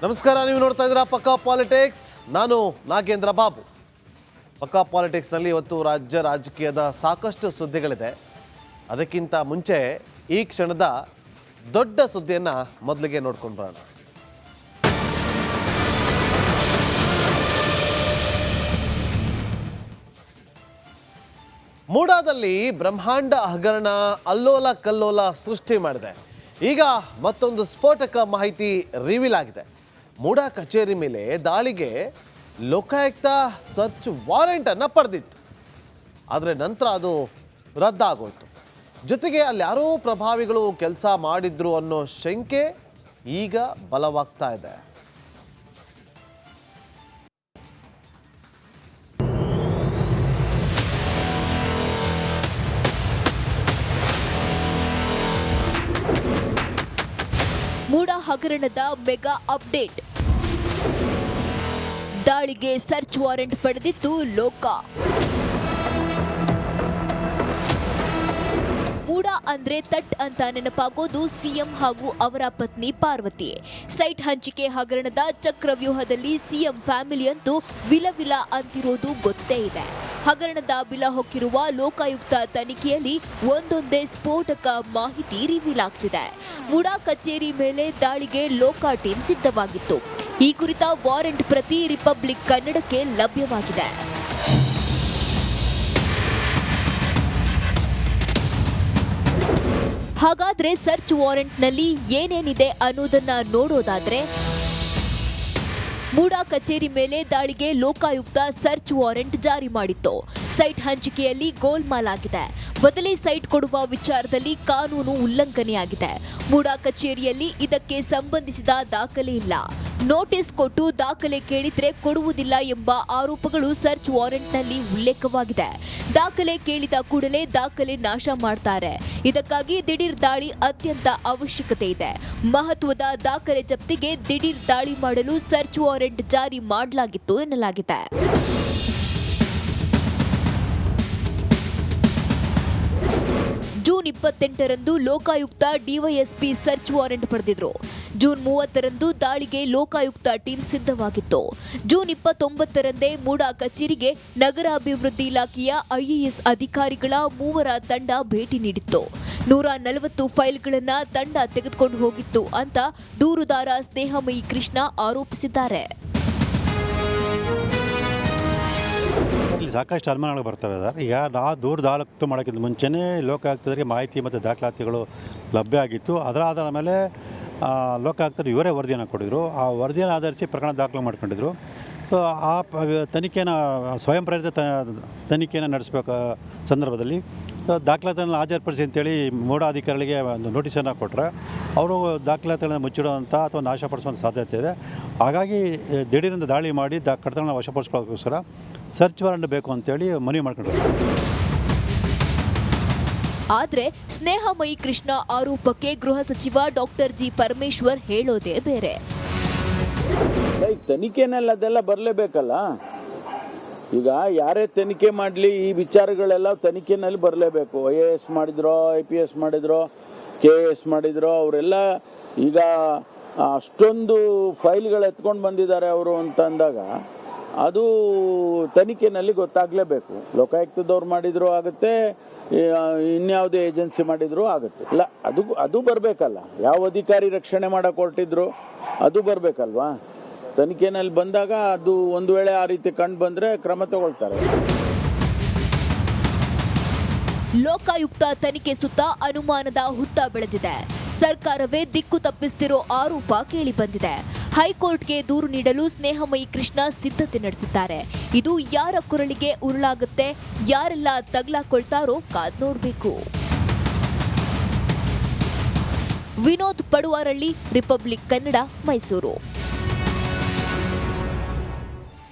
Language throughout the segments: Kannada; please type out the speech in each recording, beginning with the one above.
ನಮಸ್ಕಾರ, ನೀವು ನೋಡ್ತಾ ಇದ್ದೀರಾ ಪಕ್ಕಾ ಪಾಲಿಟಿಕ್ಸ್. ನಾನು ನಾಗೇಂದ್ರ ಬಾಬು. ಪಕ್ಕಾ ಪಾಲಿಟಿಕ್ಸ್ನಲ್ಲಿ ಇವತ್ತು ರಾಜ್ಯ ರಾಜಕೀಯದ ಸಾಕಷ್ಟು ಸುದ್ದಿಗಳಿದೆ. ಅದಕ್ಕಿಂತ ಮುಂಚೆ ಈ ಕ್ಷಣದ ದೊಡ್ಡ ಸುದ್ದಿಯನ್ನು ಮೊದಲಿಗೆ ನೋಡ್ಕೊಂಡು ಬರೋಣ. ಮೂಡಾದಲ್ಲಿ ಬ್ರಹ್ಮಾಂಡ ಹಗರಣ ಅಲ್ಲೋಲ ಕಲ್ಲೋಲ ಸೃಷ್ಟಿ ಮಾಡಿದೆ. ಈಗ ಮತ್ತೊಂದು ಸ್ಫೋಟಕ ಮಾಹಿತಿ ರಿವೀಲ್ ಆಗಿದೆ. ಮೂಡಾ ಕಚೇರಿ ಮೇಲೆ ದಾಳಿಗೆ ಲೋಕಾಯುಕ್ತ ಸರ್ಚ್ ವಾರೆಂಟ್ ಅನ್ನು ಪಡೆದಿತ್ತು. ಆದರೆ ನಂತರ ಅದು ರದ್ದಾಗೋಯ್ತು. ಜೊತೆಗೆ ಅಲ್ಲಿ ಯಾರೋ ಪ್ರಭಾವಿಗಳು ಕೆಲಸ ಮಾಡಿದ್ರು ಅನ್ನೋ ಶಂಕೆ ಈಗ ಬಲವಾಗ್ತಾ ಇದೆ. ಮೂಡಾ ಹಗರಣದ ಮೆಗಾ ಅಪ್ಡೇಟ್. ದಾಳಿಗೆ ಸರ್ಚ್ ವಾರೆಂಟ್ ಪಡೆದಿತ್ತು ಲೋಕ. ಮೂಡಾ ಅಂದ್ರೆ ತಟ್ ಅಂತ ನೆನಪಾಗೋದು ಸಿಎಂ ಹಾಗೂ ಅವರ ಪತ್ನಿ ಪಾರ್ವತಿ. ಸೈಟ್ ಹಂಚಿಕೆ ಹಗರಣದ ಚಕ್ರವ್ಯೂಹದಲ್ಲಿ ಸಿಎಂ ಫ್ಯಾಮಿಲಿ ಅಂತೂ ವಿಲವಿಲ ಅಂತಿರೋದು ಗೊತ್ತೇ ಇದೆ. ಹಗರಣದ ಬಿಲ ಹೊಕ್ಕಿರುವ ಲೋಕಾಯುಕ್ತ ತನಿಖೆಯಲ್ಲಿ ಒಂದೊಂದೇ ಸ್ಫೋಟಕ ಮಾಹಿತಿ ರಿವೀಲ್ ಆಗ್ತಿದೆ. ಮೂಡಾ ಕಚೇರಿ ಮೇಲೆ ದಾಳಿಗೆ ಲೋಕ ಟೀಮ್ ಸಿದ್ಧವಾಗಿತ್ತು. ಈ ಕುರಿತ ವಾರೆಂಟ್ ಪ್ರತಿ ರಿಪಬ್ಲಿಕ್ ಕನ್ನಡಕ್ಕೆ ಲಭ್ಯವಾಗಿದೆ. ಹಾಗಾದ್ರೆ ಸರ್ಚ್ ವಾರೆಂಟ್ನಲ್ಲಿ ಏನೇನಿದೆ ಅನ್ನೋದನ್ನ ನೋಡೋದಾದ್ರೆ, ಮೂಡಾ ಕಚೇರಿ ಮೇಲೆ ದಾಳಿಗೆ ಲೋಕಾಯುಕ್ತ ಸರ್ಚ್ ವಾರೆಂಟ್ ಜಾರಿ ಮಾಡಿತ್ತು. ಸೈಟ್ ಹಂಚಿಕೆಯಲ್ಲಿ ಗೋಲ್ಮಾಲ್ ಆಗಿದೆ. ಬದಲಿ ಸೈಟ್ ಕೊಡುವ ವಿಚಾರದಲ್ಲಿ ಕಾನೂನು ಉಲ್ಲಂಘನೆಯಾಗಿದೆ. ಮೂಡಾ ಕಚೇರಿಯಲ್ಲಿ ಇದಕ್ಕೆ ಸಂಬಂಧಿಸಿದ ದಾಖಲೆ ಇಲ್ಲ. ನೋಟಿಸ್ ಕೊಟ್ಟು ದಾಖಲೆ ಕೇಳಿದ್ರೆ ಕೊಡುವುದಿಲ್ಲ ಎಂಬ ಆರೋಪಗಳು ಸರ್ಚ್ ವಾರೆಂಟ್ನಲ್ಲಿ ಉಲ್ಲೇಖವಾಗಿದೆ. ದಾಖಲೆ ಕೇಳಿದ ಕೂಡಲೇ ದಾಖಲೆ ನಾಶ ಮಾಡ್ತಾರೆ. ಇದಕ್ಕಾಗಿ ದಿಢೀರ್ ದಾಳಿ ಅತ್ಯಂತ ಅವಶ್ಯಕತೆ ಇದೆ. ಮಹತ್ವದ ದಾಖಲೆ ಜಪ್ತಿಗೆ ದಿಢೀರ್ ದಾಳಿ ಮಾಡಲು ಸರ್ಚ್ ವಾರೆಂಟ್ ಜಾರಿ ಮಾಡಲಾಗಿತ್ತು ಎನ್ನಲಾಗಿದೆ. ಜೂನ್ 28ರಂದು ಲೋಕಾಯುಕ್ತ ಡಿವೈಎಸ್ಪಿ ಸರ್ಚ್ ವಾರೆಂಟ್ ಪಡೆದಿದ್ರು. ಜೂನ್ 30ರಂದು ದಾಳಿಗೆ ಲೋಕಾಯುಕ್ತ ಟೀಮ್ ಸಿದ್ಧವಾಗಿತ್ತು. ಜೂನ್ 29ರಂದೇ ಮೂಡಾ ಕಚೇರಿಗೆ ನಗರಾಭಿವೃದ್ಧಿ ಇಲಾಖೆಯ ಐಎಎಸ್ ಅಧಿಕಾರಿಗಳ 3 ತಂಡ ಭೇಟಿ ನೀಡಿತ್ತು. 140 ಫೈಲ್ಗಳನ್ನ ತಂಡ ತೆಗೆದುಕೊಂಡು ಹೋಗಿತ್ತು ಅಂತ ದೂರುದಾರ ಸ್ನೇಹಮಯಿ ಕೃಷ್ಣ ಆರೋಪಿಸಿದ್ದಾರೆ. ಇಲ್ಲಿ ಸಾಕಷ್ಟು ಅನುಮಾನಗಳು ಬರ್ತವೆ ಸರ್. ಈಗ ದೂರು ದಾಖಲು ಮಾಡೋಕ್ಕಿಂತ ಮುಂಚೆನೇ ಲೋಕಾಯುಕ್ತರಿಗೆ ಮಾಹಿತಿ ಮತ್ತು ದಾಖಲಾತಿಗಳು ಲಭ್ಯ ಆಗಿತ್ತು. ಅದರ ಆಧಾರದ ಮೇಲೆ ಲೋಕಾಯುಕ್ತರು ಇವರೇ ವರದಿಯನ್ನು ಕೊಟ್ಟಿದ್ರು. ಆ ವರದಿಯನ್ನು ಆಧರಿಸಿ ಪ್ರಕರಣ ದಾಖಲು ಮಾಡ್ಕೊಂಡಿದ್ರು. ಸೊ ಆ ತನಿಖೆನ ಸ್ವಯಂ ಪ್ರೇರಿತ ತನಿಖೆಯನ್ನು ನಡೆಸಬೇಕು ಸಂದರ್ಭದಲ್ಲಿ ದಾಖಲಾತಿಯನ್ನು ಹಾಜರುಪಡಿಸಿ ಅಂತೇಳಿ ಮೂಡಾ ಅಧಿಕಾರಿಗಳಿಗೆ ಒಂದು ನೋಟಿಸನ್ನು ಕೊಟ್ಟರೆ ಅವರು ದಾಖಲಾತಿಗಳನ್ನು ಮುಚ್ಚಿಡುವಂಥ ಅಥವಾ ನಾಶಪಡಿಸುವಂಥ ಸಾಧ್ಯತೆ ಇದೆ. ಹಾಗಾಗಿ ದಿಢೀರಿಂದ ದಾಳಿ ಮಾಡಿ ಕಡತಗಳನ್ನ ವಶಪಡಿಸ್ಕೊಳ್ಳೋಕ್ಕೋಸ್ಕರ ಸರ್ಚ್ ವಾರೆಂಟ್ ಬೇಕು ಅಂತೇಳಿ ಮನವಿ ಮಾಡ್ಕೊಂಡ್ರು. ಆದರೆ ಸ್ನೇಹಮಯಿ ಕೃಷ್ಣ ಆರೋಪಕ್ಕೆ ಗೃಹ ಸಚಿವ ಡಾಕ್ಟರ್ ಜಿ ಪರಮೇಶ್ವರ್ ಹೇಳೋದೇ ಬೇರೆ. ತನಿಖೆನಲ್ಲಿ ಅದೆಲ್ಲ ಬರಲೇಬೇಕಲ್ಲ. ಈಗ ಯಾರೇ ತನಿಖೆ ಮಾಡಲಿ ಈ ವಿಚಾರಗಳೆಲ್ಲ ತನಿಖೆನಲ್ಲಿ ಬರಲೇಬೇಕು. IAS ಮಾಡಿದ್ರೋ, IPS ಮಾಡಿದ್ರೋ, KS ಮಾಡಿದ್ರೋ, ಅವರೆಲ್ಲ ಈಗ ಅಷ್ಟೊಂದು ಫೈಲ್ಗಳು ಎತ್ಕೊಂಡು ಬಂದಿದ್ದಾರೆ ಅವರು ಅಂತ ಅಂದಾಗ ಅದು ತನಿಖೆನಲ್ಲಿ ಗೊತ್ತಾಗಲೇಬೇಕು. ಲೋಕಾಯುಕ್ತದವ್ರು ಮಾಡಿದ್ರು ಆಗುತ್ತೆ, ಇನ್ಯಾವುದೇ ಏಜೆನ್ಸಿ ಮಾಡಿದ್ರು ಆಗುತ್ತೆ. ಇಲ್ಲ ಅದು ಬರಬೇಕಲ್ಲ. ಯಾವ ಅಧಿಕಾರಿ ರಕ್ಷಣೆ ಮಾಡಕ್ಕೆ ಹೊರಟಿದ್ರು ಅದು ಬರಬೇಕಲ್ವಾ. ತನಿಖೆನಲ್ಲಿ ಬಂದಾಗ ಅದು ಒಂದು ವೇಳೆ ಆ ರೀತಿ ಕಂಡು ಬಂದರೆ ಕ್ರಮ ತಗೊಳ್ತಾರೆ. ಲೋಕಾಯುಕ್ತ ತನಿಖೆ ಸುತ್ತ ಅನುಮಾನದ ಹುತ್ತ ಬೆಳೆದಿದೆ. ಸರ್ಕಾರವೇ ದಿಕ್ಕು ತಪ್ಪಿಸ್ತಿರೋ ಆರೋಪ ಕೇಳಿ ಬಂದಿದೆ. ಹೈಕೋರ್ಟ್ಗೆ ದೂರು ನೀಡಲು ಸ್ನೇಹಮಯಿ ಕೃಷ್ಣ ಸಿದ್ಧತೆ ನಡೆಸಿದ್ದಾರೆ. ಇದು ಯಾರ ಕೊರಳಿಗೆ ಉರುಳಾಗುತ್ತೆ, ಯಾರೆಲ್ಲ ತಗಲಾಕೊಳ್ತಾರೋ ಕಾದ್ ನೋಡ್ಬೇಕು. ವಿನೋದ್ ಪಡುವಾರಳ್ಳಿ, ರಿಪಬ್ಲಿಕ್ ಕನ್ನಡ, ಮೈಸೂರು.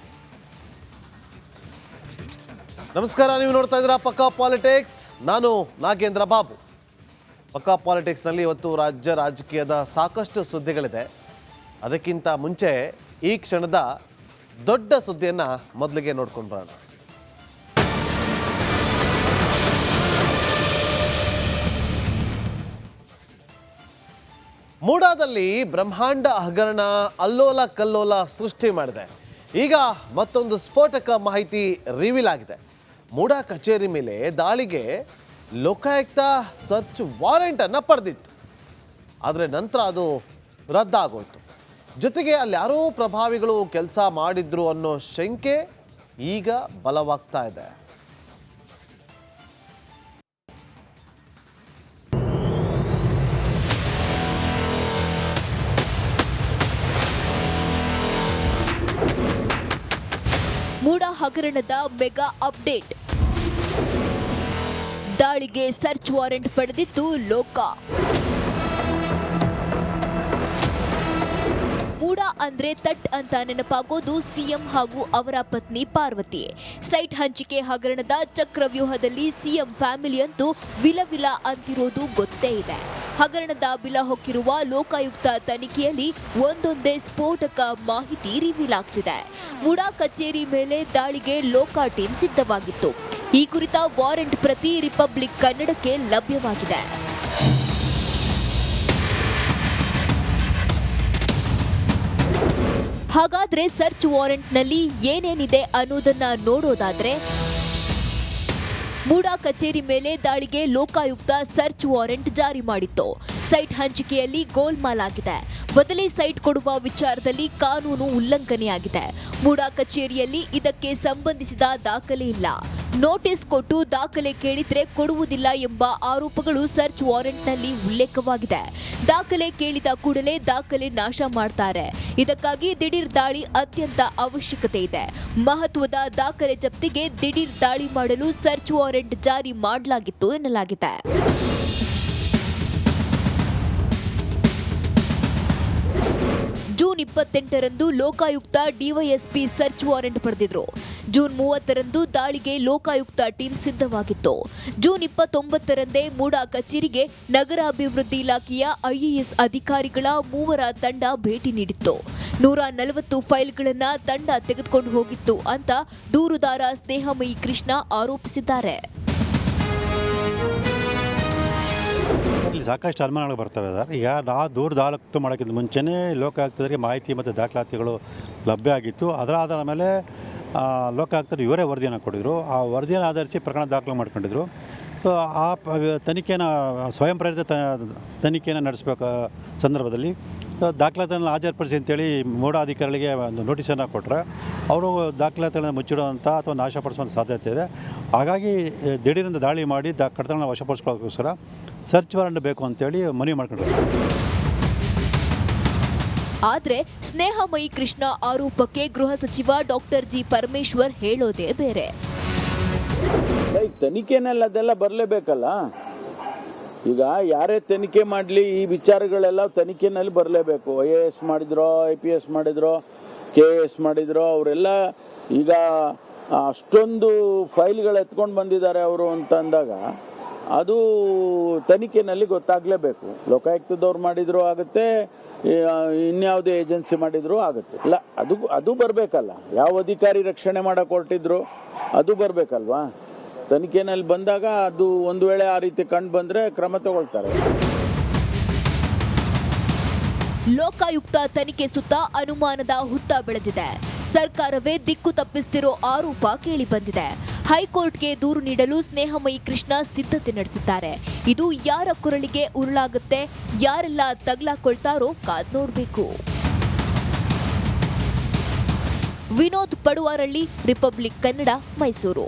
ನಮಸ್ಕಾರ, ನೀವು ನೋಡ್ತಾ ಇದ್ದೀರಾ ಪಕ್ಕಾ ಪಾಲಿಟಿಕ್ಸ್. ನಾನು ನಾಗೇಂದ್ರ ಬಾಬು. ಪಕ್ಕಾ ಪಾಲಿಟಿಕ್ಸ್ನಲ್ಲಿ ಇವತ್ತು ರಾಜ್ಯ ರಾಜಕೀಯದ ಸಾಕಷ್ಟು ಸುದ್ದಿಗಳಿದೆ. ಅದಕ್ಕಿಂತ ಮುಂಚೆ ಈ ಕ್ಷಣದ ದೊಡ್ಡ ಸುದ್ದಿಯನ್ನು ಮೊದಲಿಗೆ ನೋಡ್ಕೊಂಡು ಬರೋಣ. ಮೂಡಾದಲ್ಲಿ ಬ್ರಹ್ಮಾಂಡ ಹಗರಣ ಅಲ್ಲೋಲ ಕಲ್ಲೋಲ ಸೃಷ್ಟಿ ಮಾಡಿದೆ. ಈಗ ಮತ್ತೊಂದು ಸ್ಫೋಟಕ ಮಾಹಿತಿ ರಿವೀಲ್ ಆಗಿದೆ. ಮೂಡಾ ಕಚೇರಿ ಮೇಲೆ ದಾಳಿಗೆ ಲೋಕಾಯುಕ್ತ ಸರ್ಚ್ ವಾರೆಂಟ್ ಅನ್ನು ಪಡೆದಿತ್ತು. ಆದರೆ ನಂತರ ಅದು ರದ್ದಾಗೋಯ್ತು. ಜೊತೆಗೆ ಅಲ್ಲಿ ಯಾರೋ ಪ್ರಭಾವಿಗಳು ಕೆಲಸ ಮಾಡಿದ್ರು ಅನ್ನೋ ಶಂಕೆ ಈಗ ಬಲವಾಗ್ತಾ ಇದೆ. ಮೂಡಾ ಹಗರಣದ ಮೆಗಾ ಅಪ್ಡೇಟ್. ದಾಳಿಗೆ ಸರ್ಚ್ ವಾರೆಂಟ್ ಪಡೆದಿತ್ತು ಲೋಕ. ಮೂಡಾ ಅಂದ್ರೆ ತಟ್ ಅಂತ ನೆನಪಾಗೋದು ಸಿಎಂ ಹಾಗೂ ಅವರ ಪತ್ನಿ ಪಾರ್ವತಿ. ಸೈಟ್ ಹಂಚಿಕೆ ಹಗರಣದ ಚಕ್ರವ್ಯೂಹದಲ್ಲಿ ಸಿಎಂ ಫ್ಯಾಮಿಲಿ ಅಂತೂ ವಿಲವಿಲ ಅಂತಿರೋದು ಗೊತ್ತೇ ಇದೆ. ಹಗರಣದ ಬಿಲ ಹೊಕ್ಕಿರುವ ಲೋಕಾಯುಕ್ತ ತನಿಖೆಯಲ್ಲಿ ಒಂದೊಂದೇ ಸ್ಫೋಟಕ ಮಾಹಿತಿ ರಿವೀಲ್ ಆಗ್ತಿದೆ. ಮೂಡಾ ಕಚೇರಿ ಮೇಲೆ ದಾಳಿಗೆ ಲೋಕ ಟೀಮ್ ಸಿದ್ಧವಾಗಿತ್ತು. ಈ ಕುರಿತ ವಾರೆಂಟ್ ಪ್ರತಿ ರಿಪಬ್ಲಿಕ್ ಕನ್ನಡಕ್ಕೆ ಲಭ್ಯವಾಗಿದೆ. ಹಾಗಾದ್ರೆ ಸರ್ಚ್ ವಾರೆಂಟ್ನಲ್ಲಿ ಏನೇನಿದೆ ಅನ್ನೋದನ್ನ ನೋಡೋದಾದ್ರೆ, ಮೂಡಾ ಕಚೇರಿ ಮೇಲೆ ದಾಳಿಗೆ ಲೋಕಾಯುಕ್ತ ಸರ್ಚ್ ವಾರೆಂಟ್ ಜಾರಿ ಮಾಡಿತ್ತು. ಸೈಟ್ ಹಂಚಿಕೆಯಲ್ಲಿ ಗೋಲ್ಮಾಲ್ ಆಗಿದೆ. ಬದಲಿ ಸೈಟ್ ಕೊಡುವ ವಿಚಾರದಲ್ಲಿ ಕಾನೂನು ಉಲ್ಲಂಘನೆಯಾಗಿದೆ. ಮೂಡಾ ಕಚೇರಿಯಲ್ಲಿ ಇದಕ್ಕೆ ಸಂಬಂಧಿಸಿದ ದಾಖಲೆ ಇಲ್ಲ. ನೋಟಿಸ್ ಕೊಟ್ಟು ದಾಖಲೆ ಕೇಳಿದ್ರೆ ಕೊಡುವುದಿಲ್ಲ ಎಂಬ ಆರೋಪಗಳು ಸರ್ಚ್ ವಾರೆಂಟ್ನಲ್ಲಿ ಉಲ್ಲೇಖವಾಗಿದೆ. ದಾಖಲೆ ಕೇಳಿದ ಕೂಡಲೇ ದಾಖಲೆ ನಾಶ ಮಾಡ್ತಾರೆ. ಇದಕ್ಕಾಗಿ ದಿಢೀರ್ ದಾಳಿ ಅತ್ಯಂತ ಅವಶ್ಯಕತೆ ಇದೆ. ಮಹತ್ವದ ದಾಖಲೆ ಜಪ್ತಿಗೆ ದಿಢೀರ್ ದಾಳಿ ಮಾಡಲು ಸರ್ಚ್ ವಾರೆಂಟ್ ಜಾರಿ ಮಾಡಲಾಗಿತ್ತು ಎನ್ನಲಾಗಿದೆ. ಜೂನ್ 28ರಂದು ಲೋಕಾಯುಕ್ತ ಡಿವೈಎಸ್ಪಿ ಸರ್ಚ್ ವಾರೆಂಟ್ ಪಡೆದಿದ್ರು. ಜೂನ್ 30ರಂದು ದಾಳಿಗೆ ಲೋಕಾಯುಕ್ತ ಟೀಮ್ ಸಿದ್ಧವಾಗಿತ್ತು. ಜೂನ್ 29ರಂದೇ ಮೂಡಾ ಕಚೇರಿಗೆ ನಗರಾಭಿವೃದ್ಧಿ ಇಲಾಖೆಯ ಐಎಎಸ್ ಅಧಿಕಾರಿಗಳ 3 ತಂಡ ಭೇಟಿ ನೀಡಿತ್ತು. 140 ಫೈಲ್ಗಳನ್ನ ತಂಡ ತೆಗೆದುಕೊಂಡು ಹೋಗಿತ್ತು ಅಂತ ದೂರುದಾರ ಸ್ನೇಹಮಯಿ ಕೃಷ್ಣ ಆರೋಪಿಸಿದ್ದಾರೆ. ಇಲ್ಲಿ ಸಾಕಷ್ಟು ಅನುಮಾನಗಳು ಬರ್ತವೆ ಸರ್. ಈಗ ದೂರು ದಾಖಲು ಮಾಡೋಕ್ಕಿಂತ ಮುಂಚೆನೇ ಲೋಕಾಯುಕ್ತರಿಗೆ ಮಾಹಿತಿ ಮತ್ತು ದಾಖಲಾತಿಗಳು ಲಭ್ಯ ಆಗಿತ್ತು. ಅದರ ಆಧಾರದ ಮೇಲೆ ಲೋಕಾಯುಕ್ತರು ಇವರೇ ವರದಿಯನ್ನು ಕೊಟ್ಟಿದ್ರು. ಆ ವರದಿಯನ್ನು ಆಧರಿಸಿ ಪ್ರಕರಣ ದಾಖಲು ಮಾಡ್ಕೊಂಡಿದ್ರು. ಸೊ ಆ ತನಿಖೆಯನ್ನು ಸ್ವಯಂ ಪ್ರೇರಿತ ತನಿಖೆಯನ್ನು ನಡೆಸಬೇಕು ಸಂದರ್ಭದಲ್ಲಿ ದಾಖಲಾತಿಯನ್ನು ಹಾಜರುಪಡಿಸಿ ಅಂತೇಳಿ ಮೂಡಾ ಅಧಿಕಾರಿಗಳಿಗೆ ಒಂದು ನೋಟಿಸನ್ನು ಕೊಟ್ಟರೆ ಅವರು ದಾಖಲಾತಿಗಳನ್ನು ಮುಚ್ಚಿಡುವಂಥ ಅಥವಾ ನಾಶಪಡಿಸುವಂಥ ಸಾಧ್ಯತೆ ಇದೆ. ಹಾಗಾಗಿ ದಿಢೀರಿಂದ ದಾಳಿ ಮಾಡಿ ಕಡತಗಳನ್ನು ವಶಪಡಿಸ್ಕೊಳ್ಳೋಕ್ಕೋಸ್ಕರ ಸರ್ಚ್ ವಾರೆಂಟ್ ಬೇಕು ಅಂತೇಳಿ ಮನವಿ ಮಾಡ್ಕೊಂಡ್ರು. ಆದರೆ ಸ್ನೇಹಮಯಿ ಕೃಷ್ಣ ಆರೋಪಕ್ಕೆ ಗೃಹ ಸಚಿವ ಡಾಕ್ಟರ್ ಜಿ ಪರಮೇಶ್ವರ್ ಹೇಳೋದೇ ಬೇರೆ. ತನಿಖೆನಲ್ಲಿ ಅದೆಲ್ಲ ಬರಲೇಬೇಕಲ್ಲ. ಈಗ ಯಾರೇ ತನಿಖೆ ಮಾಡಲಿ ಈ ವಿಚಾರಗಳೆಲ್ಲ ತನಿಖೆನಲ್ಲಿ ಬರಲೇಬೇಕು. IAS ಮಾಡಿದ್ರೋ, IPS ಮಾಡಿದ್ರೋ, KS ಮಾಡಿದ್ರೋ, ಅವರೆಲ್ಲ ಈಗ ಅಷ್ಟೊಂದು ಫೈಲ್ಗಳು ಎತ್ಕೊಂಡು ಬಂದಿದ್ದಾರೆ ಅವರು ಅಂತ ಅಂದಾಗ ಅದು ತನಿಖೆನಲ್ಲಿ ಗೊತ್ತಾಗಲೇಬೇಕು. ಲೋಕಾಯುಕ್ತದವ್ರು ಮಾಡಿದ್ರು ಆಗುತ್ತೆ, ಇನ್ಯಾವುದೇ ಏಜೆನ್ಸಿ ಮಾಡಿದ್ರು ಆಗುತ್ತೆ. ಇಲ್ಲ ಅದು ಬರಬೇಕಲ್ಲ. ಯಾವ ಅಧಿಕಾರಿ ರಕ್ಷಣೆ ಮಾಡಕ್ಕೆ ಹೊರಟಿದ್ರು ಅದು ಬರಬೇಕಲ್ವಾ. ತನಿಖೆನಲ್ಲಿ ಬಂದಾಗ ಅದು ಒಂದು ವೇಳೆ ಆ ರೀತಿ ಕಂಡು ಬಂದರೆ ಕ್ರಮ ತಗೊಳ್ತಾರೆ. ಲೋಕಾಯುಕ್ತ ತನಿಖೆ ಸುತ್ತ ಅನುಮಾನದ ಹುತ್ತ ಬೆಳೆದಿದೆ. ಸರ್ಕಾರವೇ ದಿಕ್ಕು ತಪ್ಪಿಸ್ತಿರೋ ಆರೋಪ ಕೇಳಿ ಬಂದಿದೆ. ಹೈಕೋರ್ಟ್ಗೆ ದೂರು ನೀಡಲು ಸ್ನೇಹಮಯಿ ಕೃಷ್ಣ ಸಿದ್ಧತೆ ನಡೆಸಿದ್ದಾರೆ. ಇದು ಯಾರ ಕೊರಳಿಗೆ ಉರುಳಾಗುತ್ತೆ, ಯಾರೆಲ್ಲ ತಗ್ಲಾಕೊಳ್ತಾರೋ ಕಾದ್ ನೋಡ್ಬೇಕು. ವಿನೋದ್ ಪಡುವಾರಳ್ಳಿ, ರಿಪಬ್ಲಿಕ್ ಕನ್ನಡ, ಮೈಸೂರು.